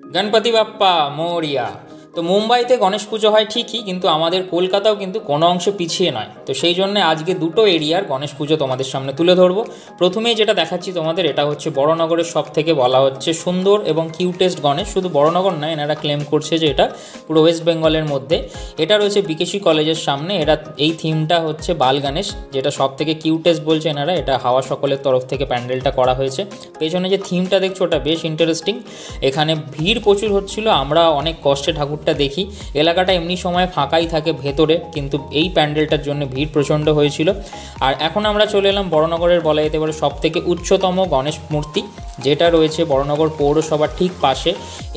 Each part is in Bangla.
गणपति बाप्पा मोरिया। तो मुम्बाईते गणेश पुजो है ठीकই, কিন্তু আমাদের কলকাতাও কিন্তু কোনো অংশে পিছিয়ে নয়। তো সেই জন্য আজকে দুটো এরিয়ার গণেশ পুজো তোমাদের সামনে তুলে ধরবো। প্রথমেই যেটা দেখাচ্ছি তোমাদের, এটা হচ্ছে বড়নগরের সব থেকে বলা হচ্ছে সুন্দর এবং কিউটেস্ট গণেশ। শুধু বড়নগর নয়, এনারা ক্লেম করছে যে এটা পুরো ওয়েস্ট বেঙ্গলের মধ্যে। এটা রয়েছে বিকেসি কলেজের সামনে। এটা এই থিমটা হচ্ছে বাল গণেশ, যেটা সব থেকে কিউটেস্ট বলছে এনারা। এটা হাওয়া সকলের তরফ থেকে প্যান্ডেলটা করা হয়েছে। পেছনে যে থিমটা দেখছো ওটা বেশ ইন্টারেস্টিং। এখানে ভিড় প্রচুর হচ্ছিল, আমরা অনেক কষ্টে ঠাকুরটা দেখি। এলাকাটা এমনি সময় ফাঁকাই থাকে ভেতরে, কিন্তু এই প্যান্ডেলটার জন্য ভিড় প্রচণ্ড হয়েছিল। আর এখন আমরা চলে এলাম বড়নগরের বলা যেতে পারে সব থেকে উচ্চতম গণেশ মূর্তি, যেটা রয়েছে বড়নগর পৌরসভার ঠিক পাশে।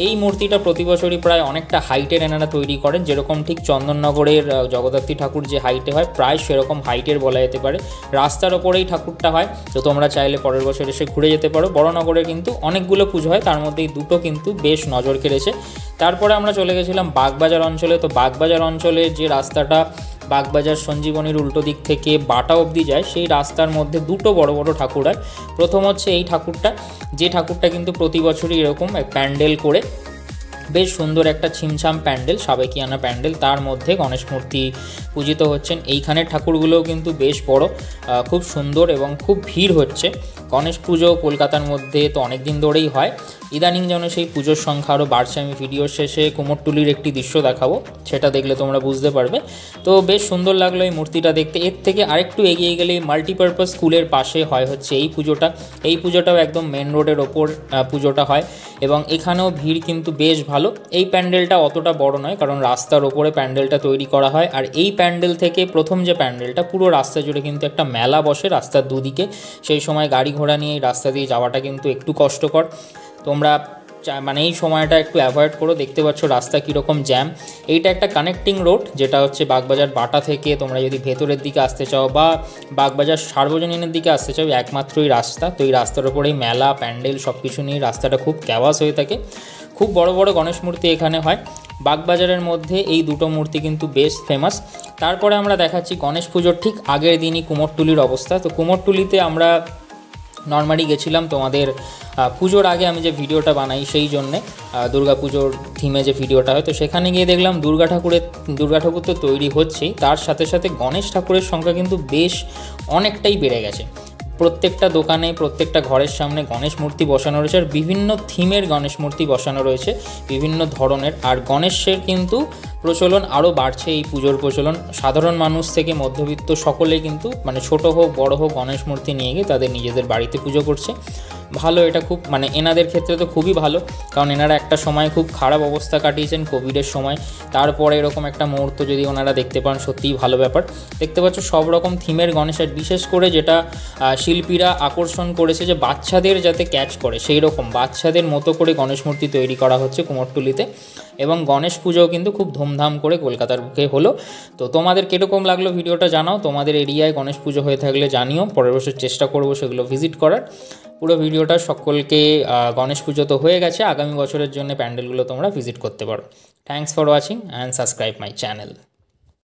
এই মূর্তিটা প্রতি বছরই প্রায় অনেকটা হাইটের এনারা তৈরি করেন, যেরকম ঠিক চন্দননগরের জগদ্ধাত্রী ঠাকুর যে হাইটে হয় প্রায় সেরকম হাইটের বলা যেতে পারে। রাস্তার ওপরেই ঠাকুরটা হয়, তো তোমরা চাইলে পরের বছর এসে ঘুরে যেতে পারো। বড়নগরে কিন্তু অনেকগুলো পুজো হয়, তার মধ্যে এই দুটো কিন্তু বেশ নজর কেড়েছে। তারপরে আমরা চলে গেছিলাম বাগবাজার অঞ্চলে। তো বাগবাজার অঞ্চলে যে রাস্তাটা বাগবাজার সঞ্জীবনীর উল্টো দিক থেকে বাটা অবধি যায়, সেই রাস্তার মধ্যে দুটো বড় বড় ঠাকুর হয়। প্রথম হচ্ছে এই ঠাকুরটা, যে ঠাকুরটা কিন্তু প্রতি বছরই এরকম প্যান্ডেল করে, বেশ সুন্দর একটা ছিমছাম প্যান্ডেল, সাবেকিয়ানা প্যান্ডেল, তার মধ্যে গণেশ মূর্তি পূজিত হচ্ছেন। এইখানের ঠাকুরগুলোও কিন্তু বেশ বড়, খুব সুন্দর এবং খুব ভিড় হচ্ছে। গণেশ পুজো কলকাতার মধ্যে তো অনেক দিন ধরেই হয়, ইদানিং যেন সেই পুজোর সংখ্যা আরও বাড়ছে। আমি ভিডিওর শেষে কুমোরটুলির একটি দৃশ্য দেখাবো, সেটা দেখলে তোমরা বুঝতে পারবে। তো বেশ সুন্দর লাগলো এই মূর্তিটা দেখতে। এর থেকে আরেকটু এগিয়ে গেলে মাল্টিপারপাস স্কুলের পাশে হয় হচ্ছে এই পুজোটা। এই পুজোটাও একদম মেন রোডের ওপর পুজোটা হয়, এবং এখানেও ভিড় কিন্তু বেশ ভালো। এই প্যান্ডেলটা অতটা বড় নয়, কারণ রাস্তার ওপরে প্যান্ডেলটা তৈরি করা হয়। আর এই প্যান্ডেল থেকে প্রথম যে প্যান্ডেলটা, পুরো রাস্তা জুড়ে কিন্তু একটা মেলা বসে রাস্তার দুদিকে। সেই সময় গাড়ি ঘোড়া নিয়ে এই রাস্তা দিয়ে যাওয়াটা কিন্তু একটু কষ্টকর। তোমরা মানে এই সময়টা একটু অ্যাভয়েড করো। দেখতে পাচ্ছ রাস্তা কীরকম জ্যাম। এইটা একটা কানেক্টিং রোড, যেটা হচ্ছে বাগবাজার বাটা থেকে তোমরা যদি ভেতরের দিকে আসতে চাও বা বাগবাজার সার্বজনীনের দিকে আসতে চাও, একমাত্রই রাস্তা। তো এই রাস্তার ওপরেই মেলা প্যান্ডেল সব কিছু নিয়ে রাস্তাটা খুব ক্যাওয়াস হয়ে থাকে। খুব বড় বড় গণেশ মূর্তি এখানে হয়। বাগবাজারের মধ্যে এই দুটো মূর্তি কিন্তু বেশ ফেমাস। তারপরে আমরা দেখাচ্ছি গণেশ পুজোর ঠিক আগের দিনই কুমোরটুলির অবস্থা। তো কুমোরটুলিতে আমরা নর্মালি গেছিলাম তোমাদের পুজোর আগে। আমি যে ভিডিওটা বানাই সেই জন্যে, দুর্গা পুজোর থিমে যে ভিডিওটা হয়, তো সেখানে গিয়ে দেখলাম দুর্গা ঠাকুর তো তৈরি হচ্ছেই, তার সাথে সাথে গণেশ ঠাকুরের সংখ্যা কিন্তু বেশ অনেকটাই বেড়ে গেছে। প্রত্যেকটা দোকানে, প্রত্যেকটা ঘরের সামনে গণেশ মূর্তি বসানো রয়েছে, আর বিভিন্ন থিমের গণেশ মূর্তি বসানো রয়েছে বিভিন্ন ধরনের। আর গণেশের কিন্তু প্রচলন আরও বাড়ছে, এই পুজোর প্রচলন। সাধারণ মানুষ থেকে মধ্যবিত্ত সকলেই কিন্তু, মানে ছোট হোক বড় হোক, গণেশ মূর্তি নিয়ে গিয়ে তাদের নিজেদের বাড়িতে পুজো করছে। ভালো, এটা খুব, মানে এনাদের ক্ষেত্রে তো খুবই ভালো, কারণ এনারা একটা সময় খুব খারাপ অবস্থা কাটিয়েছেন কোভিডের সময়। তারপরে এরকম একটা মুহূর্ত যদি ওনারা দেখতে পান, সত্যিই ভালো ব্যাপার। দেখতে পাচ্ছ সব রকম থিমের গণেশের, বিশেষ করে যেটা শিল্পীরা আকর্ষণ করেছে যে বাচ্চাদের যাতে ক্যাচ করে, সেই রকম বাচ্চাদের মতো করে গণেশ মূর্তি তৈরি করা হচ্ছে কুমোরটুলিতে। এবং গণেশ পুজোও কিন্তু খুব ধুমধাম করে কলকাতার বুকে হলো। তো তোমাদের কীরকম লাগলো ভিডিওটা জানাও। তোমাদের এরিয়ায় গণেশ পুজো হয়ে থাকলে জানিও, পরের বছর চেষ্টা করবো সেগুলো ভিজিট করার। পুরো ভিডিওটা সকলকে, গণেশ পুজো তো হয়ে গেছে, আগামী বছরের জন্য প্যান্ডেলগুলো তোমরা ভিজিট করতে পারো। Thanks for watching and subscribe my channel.